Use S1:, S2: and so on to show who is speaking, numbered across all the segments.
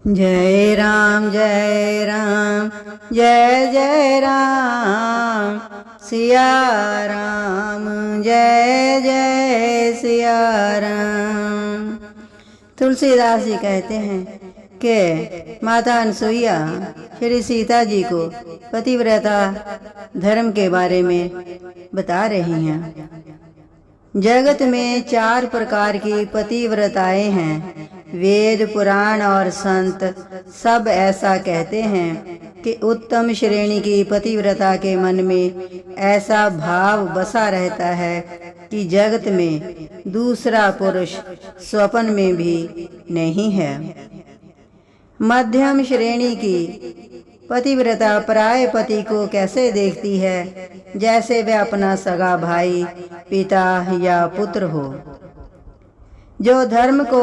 S1: जय राम जय राम जय जय राम सिया राम जय जय सिया राम। तुलसीदास जी कहते हैं कि माता अनसुईया श्री सीता जी को पतिव्रता धर्म के बारे में बता रही हैं। जगत में 4 प्रकार की पतिव्रताएं हैं। वेद पुराण और संत सब ऐसा कहते हैं कि उत्तम श्रेणी की पतिव्रता के मन में ऐसा भाव बसा रहता है कि जगत में दूसरा पुरुष स्वप्न में भी नहीं है। मध्यम श्रेणी की पतिव्रता पराये पति को कैसे देखती है, जैसे वह अपना सगा भाई, पिता या पुत्र हो। जो धर्म को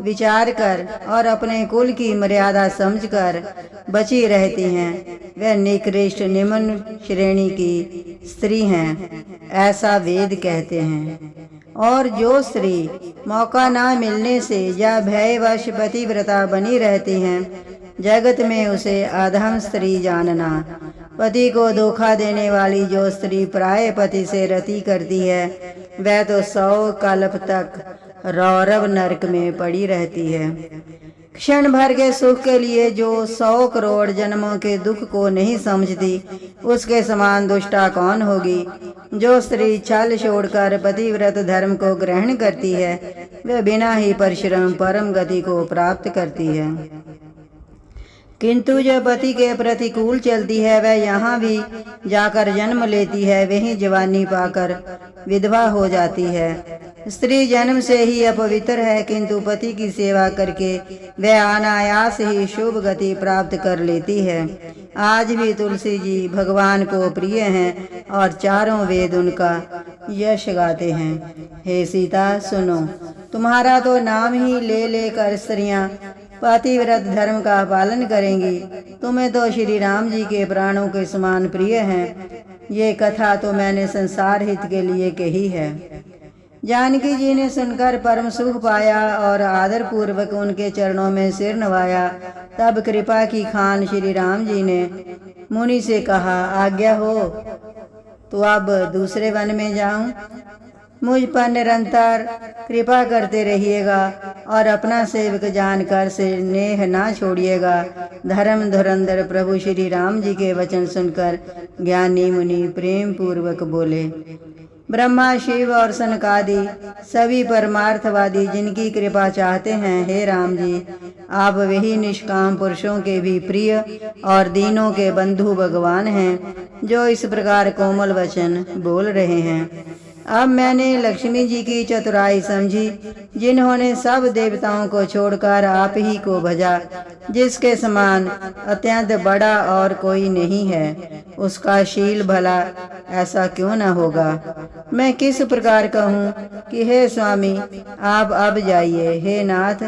S1: विचार कर और अपने कुल की मर्यादा समझकर बची रहती हैं, वह निकृष्ट निम्न श्रेणी की स्त्री हैं, ऐसा वेद कहते हैं। और जो स्त्री मौका ना मिलने से या भयवश पतिव्रता बनी रहती हैं, जगत में उसे अधम स्त्री जानना। पति को धोखा देने वाली जो स्त्री पराये पति से रति करती है, वह तो 100 कल्प तक रौरव नरक में पड़ी रहती है। क्षण भर के सुख के लिए जो 100 करोड़ जन्मों के दुख को नहीं समझती, उसके समान दुष्टा कौन होगी। जो स्त्री छल छोड़कर पतिव्रत धर्म को ग्रहण करती है, वह बिना ही परिश्रम परम गति को प्राप्त करती है। किंतु जो पति के प्रतिकूल चलती है, वह यहाँ भी जाकर जन्म लेती है, वहीं जवानी पाकर विधवा हो जाती है। स्त्री जन्म से ही अपवित्र है, किंतु पति की सेवा करके वह अनायास ही शुभ गति प्राप्त कर लेती है। आज भी तुलसी जी भगवान को प्रिय हैं और चारों वेद उनका यश गाते हैं। हे सीता सुनो, तुम्हारा तो नाम ही ले लेकर स्त्रियां पतिव्रत धर्म का पालन करेंगी। तुम्हें तो श्री राम जी के प्राणों के समान प्रिय हैं। ये कथा तो मैंने संसार हित के लिए कही है। जानकी जी ने सुनकर परम सुख पाया और आदर पूर्वक उनके चरणों में सिर नवाया। तब कृपा की खान श्री राम जी ने मुनि से कहा, आज्ञा हो तो अब दूसरे वन में जाऊं। मुझ पर निरंतर कृपा करते रहिएगा और अपना सेवक जानकर स्नेह ना छोड़िएगा। धर्म धुरंधर प्रभु श्री राम जी के वचन सुनकर ज्ञानी मुनि प्रेम पूर्वक बोले, ब्रह्मा शिव और सनकादि सभी परमार्थवादी जिनकी कृपा चाहते हैं, हे राम जी, आप वही निष्काम पुरुषों के भी प्रिय और दीनों के बंधु भगवान हैं, जो इस प्रकार कोमल वचन बोल रहे हैं। अब मैंने लक्ष्मी जी की चतुराई समझी, जिन्होंने सब देवताओं को छोड़कर आप ही को भजा। जिसके समान अत्यंत बड़ा और कोई नहीं है, उसका शील भला ऐसा क्यों न होगा। मैं किस प्रकार कहूँ कि हे स्वामी आप अब जाइए, हे नाथ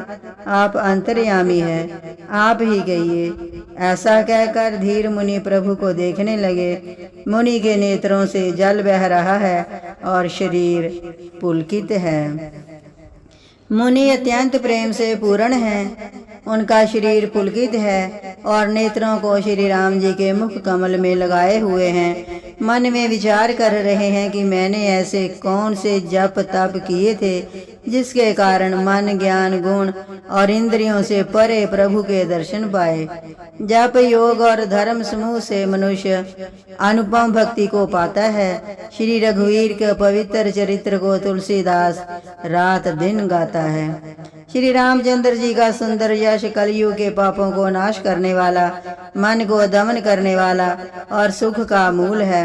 S1: आप अंतर्यामी हैं, आप ही गइए। ऐसा कहकर धीर मुनि प्रभु को देखने लगे। मुनि के नेत्रों से जल बह रहा है और शरीर पुलकित है। मुनि अत्यंत प्रेम से पूर्ण हैं, उनका शरीर पुलकित है और नेत्रों को श्री राम जी के मुख कमल में लगाए हुए हैं। मन में विचार कर रहे हैं कि मैंने ऐसे कौन से जप तप किए थे, जिसके कारण मन ज्ञान गुण और इंद्रियों से परे प्रभु के दर्शन पाए। जप योग और धर्म समूह से मनुष्य अनुपम भक्ति को पाता है। श्री रघुवीर के पवित्र चरित्र को तुलसीदास रात दिन गाता है। श्री रामचंद्र जी का सुंदर यश कलयुग के पापों को नाश करने वाला, मन को दमन करने वाला और सुख का मूल है।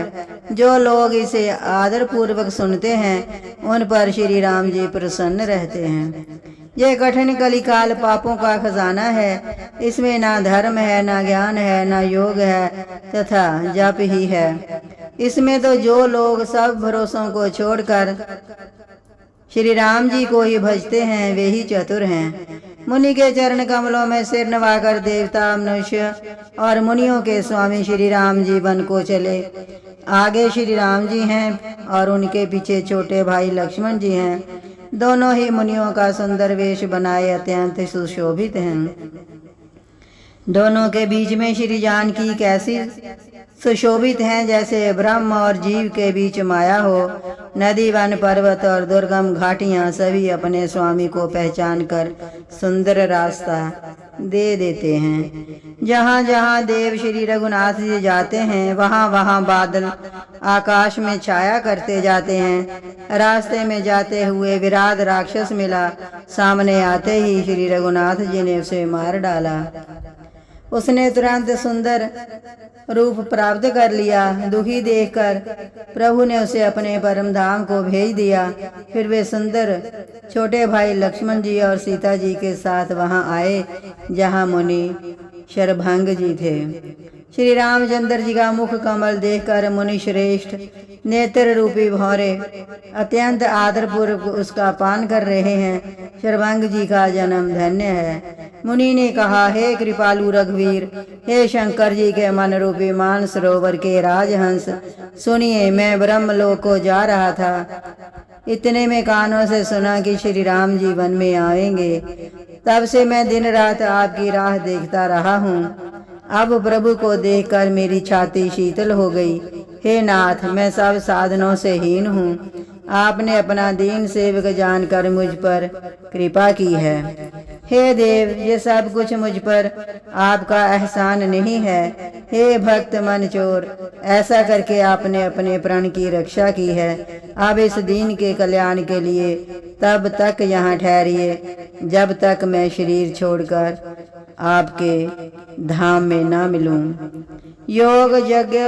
S1: जो लोग इसे आदर पूर्वक सुनते हैं, उन पर श्री राम जी प्रसन्न रहते हैं। यह कठिन कलिकाल पापों का खजाना है। इसमें ना धर्म है, ना ज्ञान है, ना योग है, तथा जप ही है। इसमें तो जो लोग सब भरोसों को छोड़कर श्री राम जी को ही भजते हैं, वे ही चतुर हैं। मुनि के चरण कमलों में सिर नवाकर देवता मनुष्य और मुनियों के स्वामी श्री राम जी वन को चले। आगे श्री राम जी हैं और उनके पीछे छोटे भाई लक्ष्मण जी हैं। दोनों ही मुनियों का सुंदर वेश बनाए अत्यंत सुशोभित हैं। दोनों के बीच में श्री जानकी कैसी सुशोभित हैं, जैसे ब्रह्म और जीव के बीच माया हो। नदी, वन, पर्वत और दुर्गम घाटियां सभी अपने स्वामी को पहचान कर सुंदर रास्ता दे देते हैं। जहाँ जहाँ देव श्री रघुनाथ जी जाते हैं, वहाँ वहाँ बादल आकाश में छाया करते जाते हैं। रास्ते में जाते हुए विराट राक्षस मिला। सामने आते ही श्री रघुनाथ जी ने उसे मार डाला। उसने तुरंत सुंदर रूप प्राप्त कर लिया। दुखी देखकर प्रभु ने उसे अपने परम धाम को भेज दिया। फिर वे सुंदर छोटे भाई लक्ष्मण जी और सीता जी के साथ वहां आए, जहां मुनि शरभंग जी थे। श्री रामचंद्र जी का मुख कमल देखकर मुनि श्रेष्ठ नेत्र रूपी भौरे अत्यंत आदरपूर्वक उसका पान कर रहे हैं। शरभंग जी का जन्म धन्य है। मुनि ने कहा, हे कृपालु रघुवीर, हे शंकर जी के मन रूपी मान सरोवर के राजहंस, सुनिए, मैं ब्रह्मलोक को जा रहा था। इतने में कानों से सुना कि श्री राम जी वन में आएंगे। तब से मैं दिन रात आपकी राह देखता रहा हूँ। अब प्रभु को देखकर मेरी छाती शीतल हो गई। हे नाथ, मैं सब साधनों से हीन हूँ। आपने अपना दीन सेवक जानकर मुझ पर कृपा की है। हे देव, ये सब कुछ मुझ पर आपका एहसान नहीं है। हे भक्त मन चोर, ऐसा करके आपने अपने प्राण की रक्षा की है। अब इस दीन के कल्याण के लिए तब तक यहाँ ठहरिए जब तक मैं शरीर छोड़कर आपके धाम में ना मिलूं। योग, यज्ञ,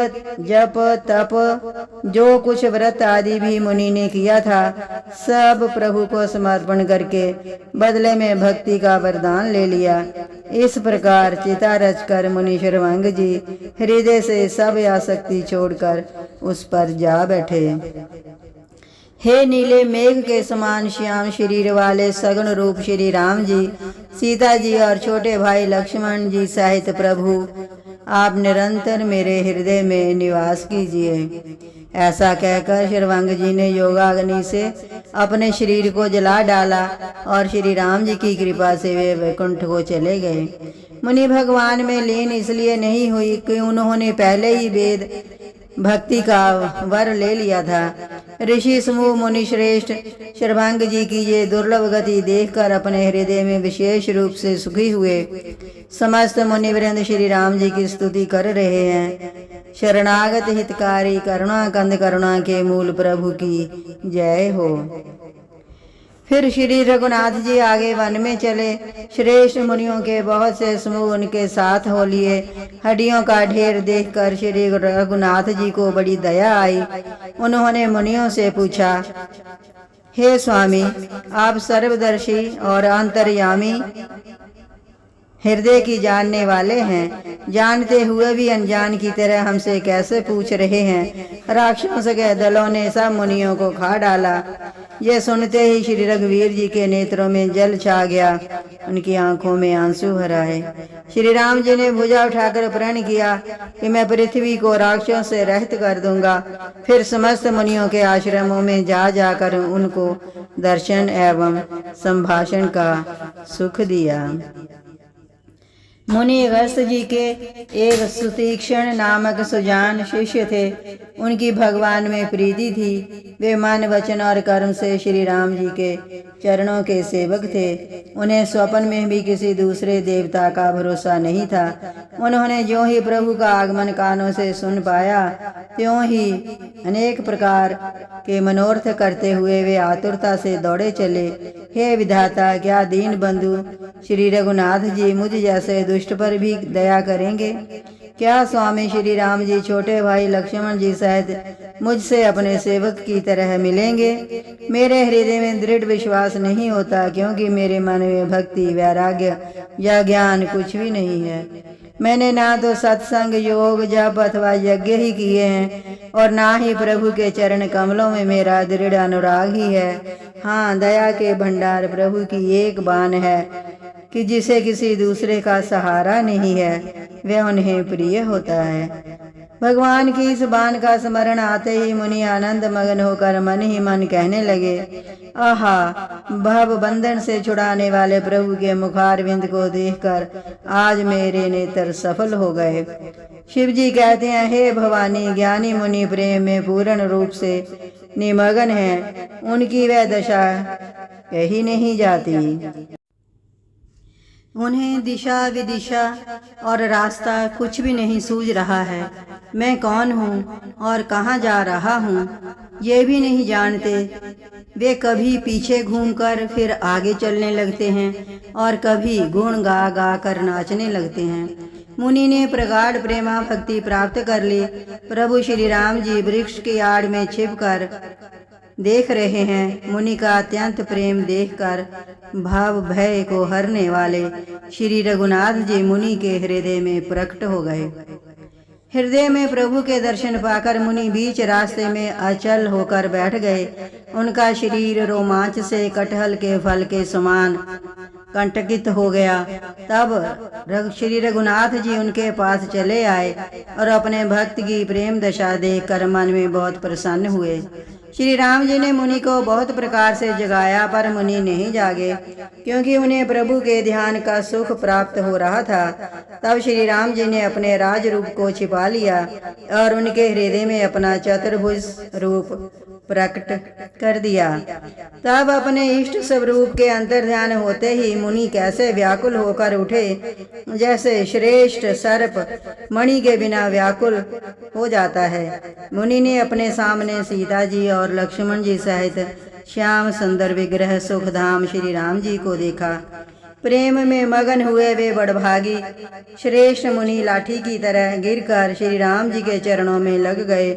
S1: जप, तप, जो कुछ व्रत आदि भी मुनि ने किया था, सब प्रभु को समर्पण करके बदले में भक्ति का वरदान ले लिया। इस प्रकार चिता रचकर मुनि शरभंग जी हृदय से सब आसक्ति छोड़कर उस पर जा बैठे। हे नीले मेघ के समान श्याम शरीर वाले सगुण रूप श्री राम जी, सीता जी और छोटे भाई लक्ष्मण जी सहित प्रभु, आप निरंतर मेरे हृदय में निवास कीजिए। ऐसा कहकर शरभंग जी ने योगाग्नि से अपने शरीर को जला डाला और श्री राम जी की कृपा से वे वैकुंठ को चले गए। मुनि भगवान में लीन इसलिए नहीं हुई कि उन्होंने पहले ही वेद भक्ति का वर ले लिया था। ऋषि समूह मुनि श्रेष्ठ शरभंग जी की ये दुर्लभ गति देखकर अपने हृदय में विशेष रूप से सुखी हुए। समस्त मुनिवृंद श्री राम जी की स्तुति कर रहे हैं। शरणागत हितकारी करुणा कंद करुणा के मूल प्रभु की जय हो। फिर श्री रघुनाथ जी आगे वन में चले। श्रेष्ठ मुनियों के बहुत से समूह उनके साथ हो लिए। हड्डियों का ढेर देखकर श्री रघुनाथ जी को बड़ी दया आई। उन्होंने मुनियों से पूछा, हे स्वामी, आप सर्वदर्शी और अंतर्यामी हृदय की जानने वाले हैं। जानते हुए भी अनजान की तरह हमसे कैसे पूछ रहे हैं। राक्षसों के दलों ने सब मुनियों को खा डाला। यह सुनते ही श्री रघुवीर जी के नेत्रों में जल छा गया। उनकी आंखों में आंसू भर आए। श्री राम जी ने भुजा उठाकर प्रण किया कि मैं पृथ्वी को राक्षसों से रहित कर दूंगा। फिर समस्त मुनियों के आश्रमों में जा जाकर उनको दर्शन एवं संभाषण का सुख दिया। मुनि अगस्त जी के एक सुतीक्षण नामक सुजान शिष्य थे। उनकी भगवान में प्रीति थी। वे मन, वचन और कर्म से श्री राम जी के चरणों के सेवक थे। उन्हें स्वप्न में भी किसी दूसरे देवता का भरोसा नहीं था। उन्होंने जो ही प्रभु का आगमन कानों से सुन पाया, त्यों ही अनेक प्रकार के मनोरथ करते हुए वे आतुरता से दौड़े चले। हे विधाता, क्या दीन बंधु श्री रघुनाथ जी मुझ जैसे दुष्ट पर भी दया करेंगे? क्या स्वामी श्री राम जी छोटे भाई लक्ष्मण जी सहित मुझसे अपने सेवक की तरह मिलेंगे? मेरे हृदय में दृढ़ विश्वास नहीं होता, क्योंकि मेरे मन में भक्ति, वैराग्य या ज्ञान कुछ भी नहीं है। मैंने ना तो सत्संग, योग, जप अथवा यज्ञ ही किए हैं और ना ही प्रभु के चरण कमलों में मेरा दृढ़ अनुराग ही है। हाँ, दया के भंडार प्रभु की एक बान है कि जिसे किसी दूसरे का सहारा नहीं है, वह उन्हें प्रिय होता है। भगवान की इस बाण का स्मरण आते ही मुनि आनंद मगन होकर मन ही मन कहने लगे, आहा, भव बंधन से छुड़ाने वाले प्रभु के मुखारविंद को देखकर आज मेरे नेत्र सफल हो गए। शिव जी कहते हैं, हे भवानी, ज्ञानी मुनि प्रेम में पूर्ण रूप से निमग्न हैं, उनकी वह दशा कही नहीं जाती। उन्हें दिशा विदिशा और रास्ता कुछ भी नहीं सूझ रहा है। मैं कौन हूँ और कहाँ जा रहा हूँ ये भी नहीं जानते। वे कभी पीछे घूमकर फिर आगे चलने लगते हैं और कभी गुण गा गा कर नाचने लगते हैं। मुनि ने प्रगाढ़ प्रेमा भक्ति प्राप्त कर ली। प्रभु श्री राम जी वृक्ष की आड़ में छिपकर देख रहे हैं। मुनि का अत्यंत प्रेम देखकर भाव भय को हरने वाले श्री रघुनाथ जी मुनि के हृदय में प्रकट हो गए। हृदय में प्रभु के दर्शन पाकर मुनि बीच रास्ते में अचल होकर बैठ गए। उनका शरीर रोमांच से कटहल के फल के समान कंटकित हो गया। तब श्री रघुनाथ जी उनके पास चले आए और अपने भक्त की प्रेम दशा देखकर मन में बहुत प्रसन्न हुए। श्री राम जी ने मुनि को बहुत प्रकार से जगाया, पर मुनि नहीं जागे, क्योंकि उन्हें प्रभु के ध्यान का सुख प्राप्त हो रहा था। तब श्री राम जी ने अपने राज रूप को छिपा लिया और उनके हृदय में अपना चतुर्भुज रूप प्रकट कर दिया। तब अपने इष्ट स्वरूप के अंतर ध्यान होते ही मुनि कैसे व्याकुल होकर उठे, जैसे श्रेष्ठ सर्प मणि के बिना व्याकुल हो जाता है। मुनि ने अपने सामने सीता जी और लक्ष्मण जी सहित श्याम सुंदर विग्रह सुखधाम श्री राम जी को देखा। प्रेम में मगन हुए वे बड़भागी श्रेष्ठ मुनि लाठी की तरह गिरकर श्री राम जी के चरणों में लग गए।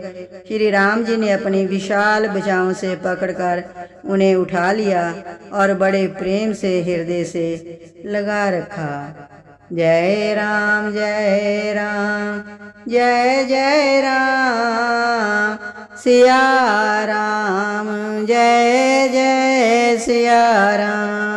S1: श्री राम जी ने अपनी विशाल भुजाओं से पकड़कर उन्हें उठा लिया और बड़े प्रेम से हृदय से लगा रखा। जय राम जय राम जय जय राम, सिया राम जय जय सिया राम।